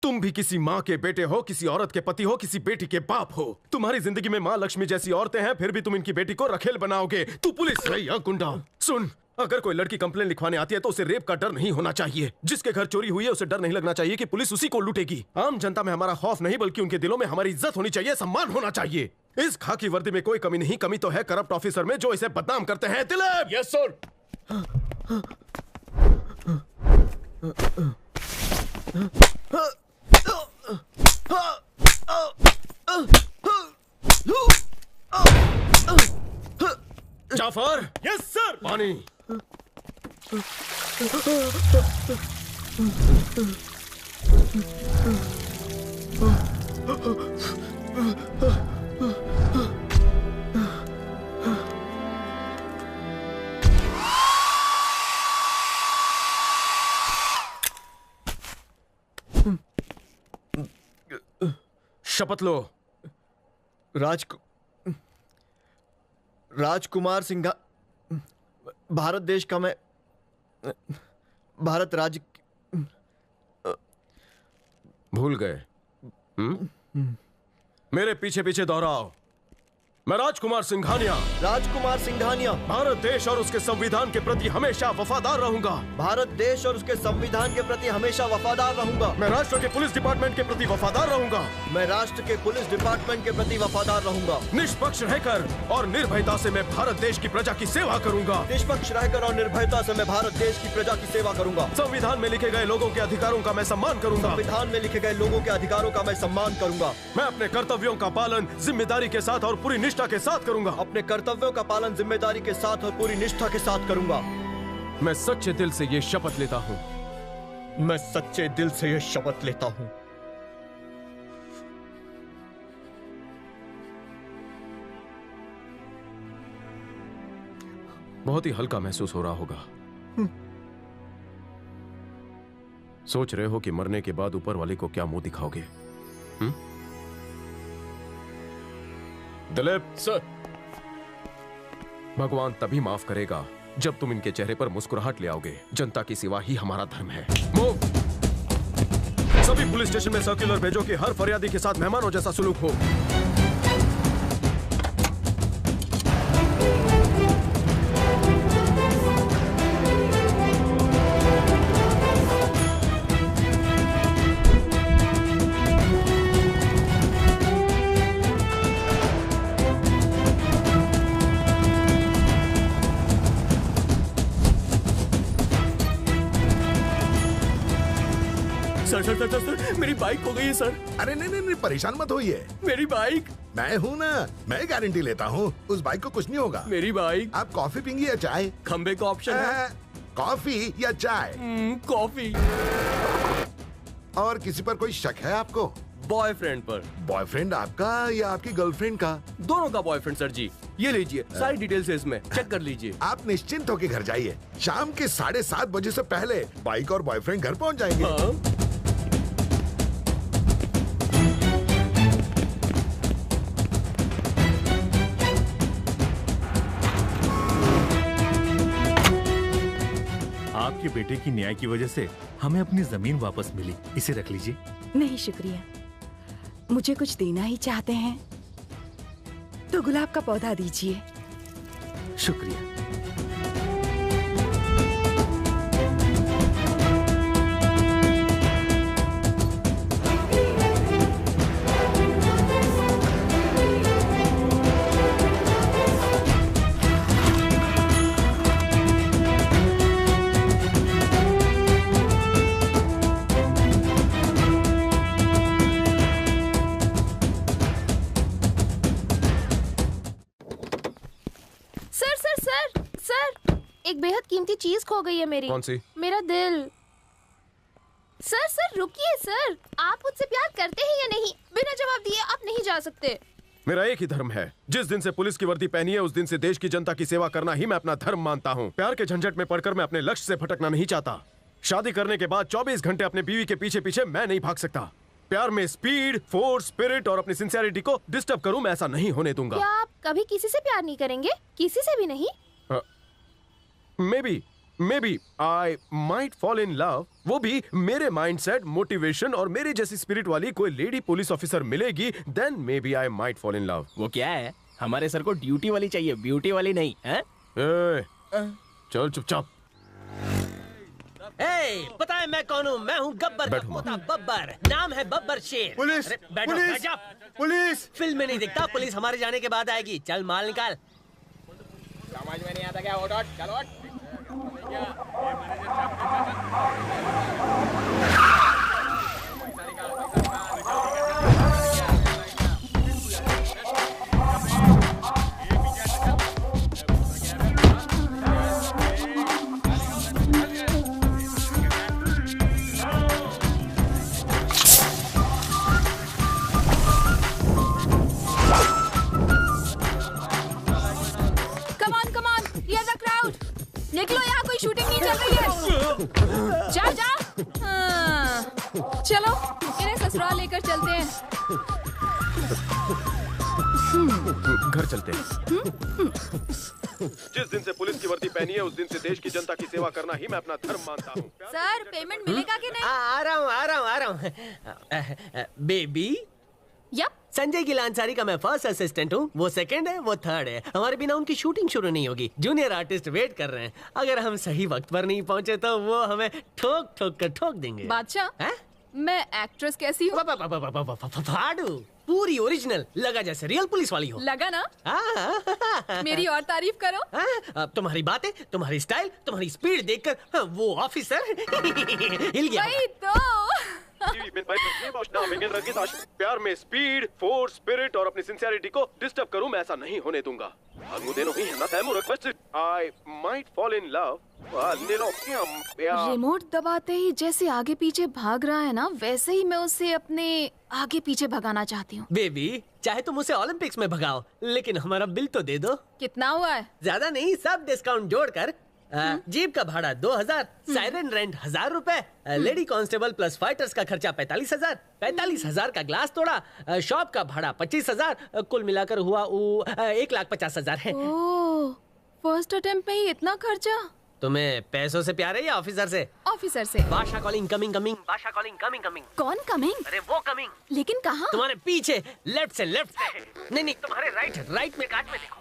तुम भी किसी माँ के बेटे हो, किसी औरत के पति हो, किसी बेटी के बाप हो। तुम्हारी जिंदगी में माँ लक्ष्मी जैसी औरतें हैं, फिर भी तुम इनकी बेटी को रखेल बनाओगे। तू पुलिस है या गुंडा? सुन, अगर कोई लड़की कंप्लेन लिखवाने आती है तो उसे रेप का डर नहीं होना चाहिए। जिसके घर चोरी हुई है उसे डर नहीं लगना चाहिए कि पुलिस उसी को लूटेगी। आम जनता में हमारा खौफ नहीं, बल्कि उनके दिलों में हमारी इज्जत होनी चाहिए, सम्मान होना चाहिए। इस खाकी वर्दी में कोई कमी नहीं, कमी तो है करप्ट ऑफिसर में जो इसे बदनाम करते हैं। Dilip! Yes sir. Jafar! Yes sir. पानी। शपथ लो। राजकुमार सिंघा, भारत देश का मैं, भारत राज्य। भूल गए? मेरे पीछे पीछे दोहराओ। मैं राजकुमार सिंघानिया भारत देश और उसके संविधान के प्रति हमेशा वफादार रहूंगा। भारत देश और उसके संविधान के प्रति हमेशा वफादार रहूंगा। मैं राष्ट्र के पुलिस डिपार्टमेंट के प्रति वफादार रहूंगा। मैं राष्ट्र के पुलिस डिपार्टमेंट के प्रति वफादार रहूंगा। निष्पक्ष रहकर और निर्भयता से मैं भारत देश की प्रजा की सेवा करूंगा। निष्पक्ष रहकर और निर्भयता से मैं भारत देश की प्रजा की सेवा करूंगा। संविधान में लिखे गए लोगों के अधिकारों का मैं सम्मान करूंगा। संविधान में लिखे गए लोगों के अधिकारों का मैं सम्मान करूंगा। मैं अपने कर्तव्यों का पालन जिम्मेदारी के साथ और पूरी निष्ठा के साथ करूंगा। अपने कर्तव्यों का पालन जिम्मेदारी के साथ और पूरी निष्ठा के साथ करूंगा। मैं सच्चे दिल से ये शपथ लेता हूँ। मैं सच्चे दिल से ये शपथ लेता हूँ। बहुत ही हल्का महसूस हो रहा होगा। सोच रहे हो कि मरने के बाद ऊपर वाले को क्या मुंह दिखाओगे? दिलीप सर। भगवान तभी माफ करेगा जब तुम इनके चेहरे पर मुस्कुराहट ले आओगे। जनता की सेवा ही हमारा धर्म है। मूव! सभी पुलिस स्टेशन में सर्कुलर भेजो कि हर फरियादी के साथ मेहमानों जैसा सुलूक हो। सर, मेरी बाइक खो गई है सर। अरे नहीं, परेशान मत होइए। मेरी बाइक। मैं हूँ ना, मैं गारंटी लेता हूँ, उस बाइक को कुछ नहीं होगा। मेरी बाइक। आप कॉफी पियेंगे या चाय? खंबे का ऑप्शन है। कॉफी या चाय? कॉफी। और किसी पर कोई शक है आपको? बॉयफ्रेंड पर। बॉयफ्रेंड आपका या आपकी गर्लफ्रेंड का? दोनों का बॉयफ्रेंड सर जी। ये लीजिए, सारी डिटेल्स है इसमें, चेक कर लीजिए। आप निश्चिंत होकर घर जाइए। शाम के 7:30 बजे से पहले बाइक और बॉयफ्रेंड घर पहुँच जाएंगे। हाँ? आपके बेटे की न्याय की वजह से हमें अपनी जमीन वापस मिली। इसे रख लीजिए। नहीं शुक्रिया, मुझे कुछ देना ही चाहते हैं तो गुलाब का पौधा दीजिए। शुक्रिया। कीमती चीज खो गई है मेरी। कौन सी? मेरा दिल। सर रुकिए सर, आप मुझसे प्यार करते हैं या नहीं? बिना जवाब दिए आप नहीं जा सकते। मेरा एक ही धर्म है। जिस दिन से पुलिस की वर्दी पहनी है उस दिन से देश की जनता की सेवा करना ही मैं अपना धर्म मानता हूँ। प्यार के झंझट में पड़कर मैं अपने लक्ष्य से भटकना नहीं चाहता। शादी करने के बाद 24 घंटे अपने बीवी के पीछे पीछे मैं नहीं भाग सकता। प्यार में स्पीड, फोर्स, स्पिरिट और अपनी सिंसियरिटी को डिस्टर्ब करूं, मैं ऐसा नहीं होने दूंगा। क्या आप कभी किसी से प्यार नहीं करेंगे? किसी से भी नहीं? Maybe I might fall in love, वो भी मेरे माइंडसेट, मोटिवेशन और मेरे जैसी स्पिरिट वाली कोई लेडी पुलिस ऑफिसर मिलेगी, then maybe I might fall in love. वो क्या है, हमारे सर को ड्यूटी वाली चाहिए, ब्यूटी वाली नहीं है? चल चुपचाप। पता है मैं कौन हूँ? मैं हूँ गब्बर का पोता बब्बर, नाम है बब्बर शेर। पुलिस, अरे, बैठो, पुलिस, बैठ जाओ। पुलिस। फिल्म में नहीं दिखता, पुलिस हमारे जाने के बाद आएगी। चल माल निकाल। समझ में नहीं आता क्या? उठ उठ, चलो उठ। निकलो, यहाँ कोई शूटिंग नहीं चल रही है। जाओ जाओ। चलो इन्हें ससुराल लेकर चलते हैं। घर चलते हैं। जिस दिन से पुलिस की वर्दी पहनी है उस दिन से देश की जनता की सेवा करना ही मैं अपना धर्म मानता हूँ। सर पेमेंट मिलेगा कि नहीं? आ रहा हूँ। Baby, yup. संजय गिल अंसारी का मैं फर्स्ट असिस्टेंट हूँ, वो सेकंड है, वो थर्ड है। हमारे बिना उनकी शूटिंग शुरू नहीं होगी। जूनियर आर्टिस्ट वेट कर रहे हैं। अगर हम सही वक्त पर नहीं पहुँचे तो वो हमें ठोक ठोक कर ठोक देंगे। बादशाह, मैं एक्ट्रेस कैसी हूँ? फाड़ू, पूरी ओरिजिनल, लगा जैसे रियल पुलिस वाली हो। लगा ना? मेरी और तारीफ करो। तुम्हारी बातें, तुम्हारी स्टाइल, तुम्हारी स्पीड देखकर वो ऑफिसर हिल गया। वही तो। प्यार में स्पीड, फोर्स, स्पिरिट और अपनी सिंसियरिटी को डिस्टर्ब करूं, मैं ऐसा नहीं होने दूंगा। I might fall in love. Remote दबाते ही जैसे आगे पीछे भाग रहा है ना, वैसे ही मैं उसे अपने आगे पीछे भगाना चाहती हूँ। बेबी, चाहे तुम उसे ओलंपिक्स में भगाओ, लेकिन हमारा बिल तो दे दो। कितना हुआ है? ज्यादा नहीं, सब डिस्काउंट जोड़कर। जीप का भाड़ा 2000, साइरन रेंट 1000 रुपए, लेडी कांस्टेबल प्लस फाइटर्स का खर्चा 45,000, 45,000 का ग्लास तोड़ा, शॉप का भाड़ा 25,000, कुल मिलाकर हुआ 1,50,000 है। ओह, फर्स्ट अटेम्प्ट पे ही इतना खर्चा? तुम्हें पैसों से प्यार है या ऑफिसर से? ऑफिसर से। बादशाह कॉलिंग, कमिंग कमिंग, बादशाह कॉलिंग, कमिंग कमिंग। कौन कमिंग? अरे वो कमिंग। लेकिन कहाँ? तुम्हारे पीछे, लेफ्ट से, लेफ्ट से। नहीं, तुम्हारे राइट में, काट में देखो।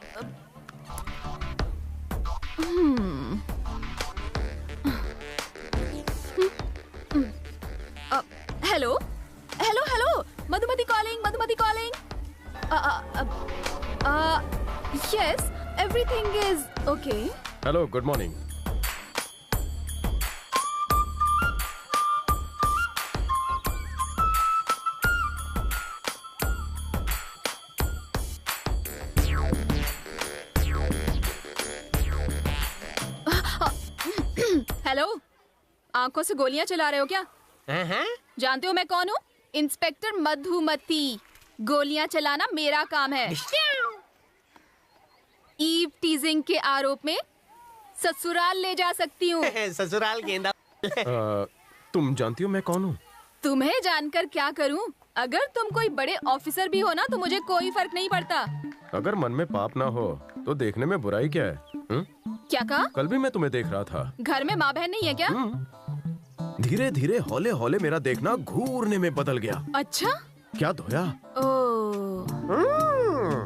Hello hello hello, Madhumati calling, Madhumati calling. Yes, everything is okay. Hello, good morning. Hello, आंखों से गोलियां चला रहे हो क्या? जानते हो मैं कौन हूँ? इंस्पेक्टर मधुमती। गोलियां चलाना मेरा काम है। ईव टीजिंग के आरोप में ससुराल ले जा सकती हूँ। ससुराल गेंदा। तुम जानती हो मैं कौन हूँ? तुम्हें जानकर क्या करूँ? अगर तुम कोई बड़े ऑफिसर भी हो ना तो मुझे कोई फर्क नहीं पड़ता। अगर मन में पाप ना हो तो देखने में बुराई क्या है? क्या कहा? कल भी मैं तुम्हें देख रहा था। घर में माँ बहन नहीं है क्या? धीरे धीरे हौले हौले मेरा देखना घूरने में बदल गया। अच्छा? क्या धोया?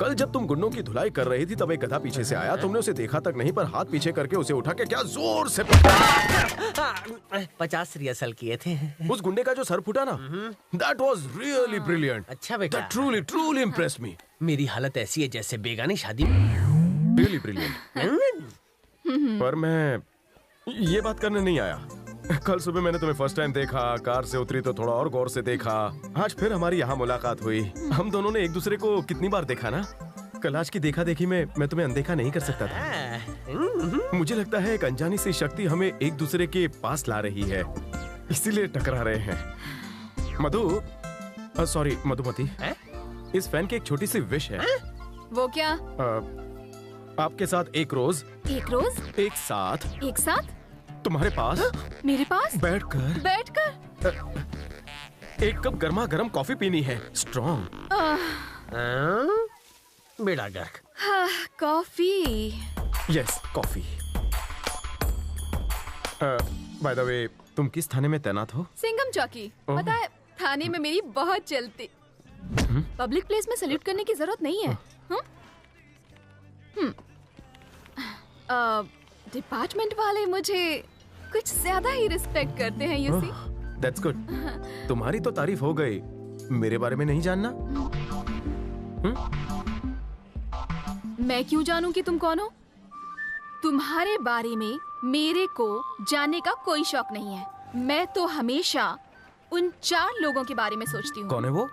कल जब तुम गुंडों की धुलाई कर रही थी तब एक गधा पीछे से आया। तुमने उसे देखा तक नहीं पर हाथ पीछे करके उसे उठा के क्या जोर से 50 रिहर्सल किए थे। उस गुंडे का जो सर फूटा ना, that was really brilliant. अच्छा बेटा। That truly impressed me. मेरी हालत ऐसी है जैसे बेगानी शादी। Really brilliant. पर मैं ये बात करने नहीं आया। कल सुबह मैंने तुम्हें फर्स्ट टाइम देखा, कार से उतरी तो थोड़ा और गौर से देखा। आज फिर हमारी यहाँ मुलाकात हुई। हम दोनों ने एक दूसरे को कितनी बार देखा ना। कल आज की देखा देखी में मैं तुम्हें अनदेखा नहीं कर सकता था। मुझे लगता है एक अनजानी सी शक्ति हमें एक दूसरे के पास ला रही है, इसीलिए टकरा रहे हैं। सॉरी मधुमती, इस फैन की एक छोटी सी विश है। वो क्या? आपके साथ एक रोज, एक रोज, एक साथ, एक साथ तुम्हारे पास, मेरे पास बैठकर एक कप गर्मा गर्म कॉफी पीनी है, स्ट्रॉन्ग। बेड़ा गर्क। Coffee. Yes, coffee. By the way, तुम किस थाने में तैनात हो? सिंघम चौकी। ओह। पता है, थाने में मेरी बहुत चलती। पब्लिक प्लेस में सैल्यूट करने की जरूरत नहीं है। डिपार्टमेंट वाले मुझे कुछ ज्यादा ही रिस्पेक्ट करते हैं, यू सी। That's good. तुम्हारी तो तारीफ हो गई, मेरे बारे में नहीं जानना? मैं क्यों जानूं कि तुम कौन हो? तुम्हारे बारे में मेरे को जानने का कोई शौक नहीं है। मैं तो हमेशा उन 4 लोगों के बारे में सोचती हूँ। कौन है वो?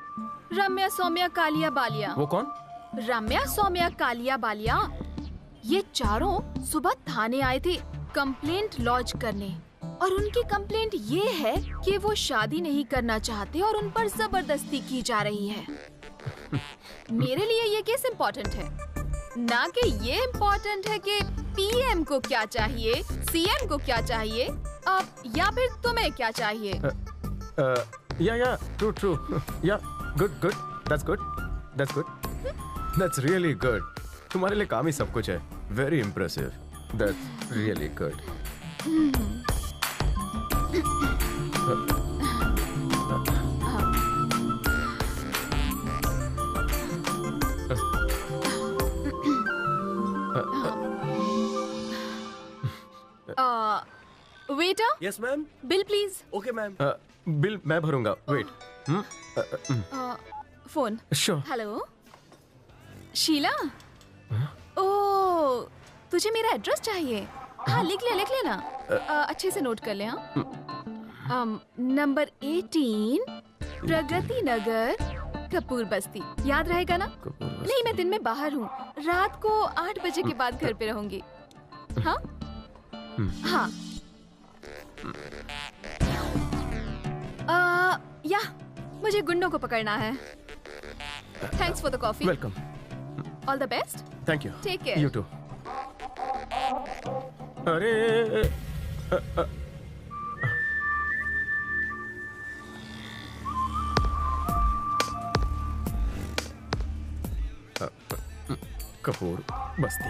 रम्या, सौम्या, कालिया, बालिया। वो कौन? रम्या, सौम्या, कालिया, बालिया, ये चारों सुबह थाने आए थे कंप्लेंट लॉन्च करने। और उनकी कंप्लेंट ये है कि वो शादी नहीं करना चाहते और उन पर जबरदस्ती की जा रही है। मेरे लिए ये केस इम्पोर्टेंट है, ना कि ये इम्पोर्टेंट है कि पीएम को क्या चाहिए, सीएम को क्या चाहिए, या फिर तुम्हें क्या चाहिए। या ट्रू या गुड, दैट्स रियली गुड। तुम्हारे लिए काम ही सब कुछ है। Very impressive, that's really good. Waiter, yes ma'am. Bill please. Okay ma'am. Bill मैं भरूंगा। Wait. Phone. Sure. Hello Sheela. ओ, तुझे मेरा एड्रेस चाहिए? हाँ, लिख लेना। अच्छे से नोट कर ले। नंबर 18 प्रगति नगर, कपूर बस्ती। याद रहेगा ना? नहीं, मैं दिन में बाहर हूँ, रात को 8 बजे के बाद घर पे रहूंगी। हाँ हाँ। या मुझे गुंडों को पकड़ना है। Thanks for the coffee. Welcome. All the best. Thank you. Take care. You too. अरे कपूर बस्ती।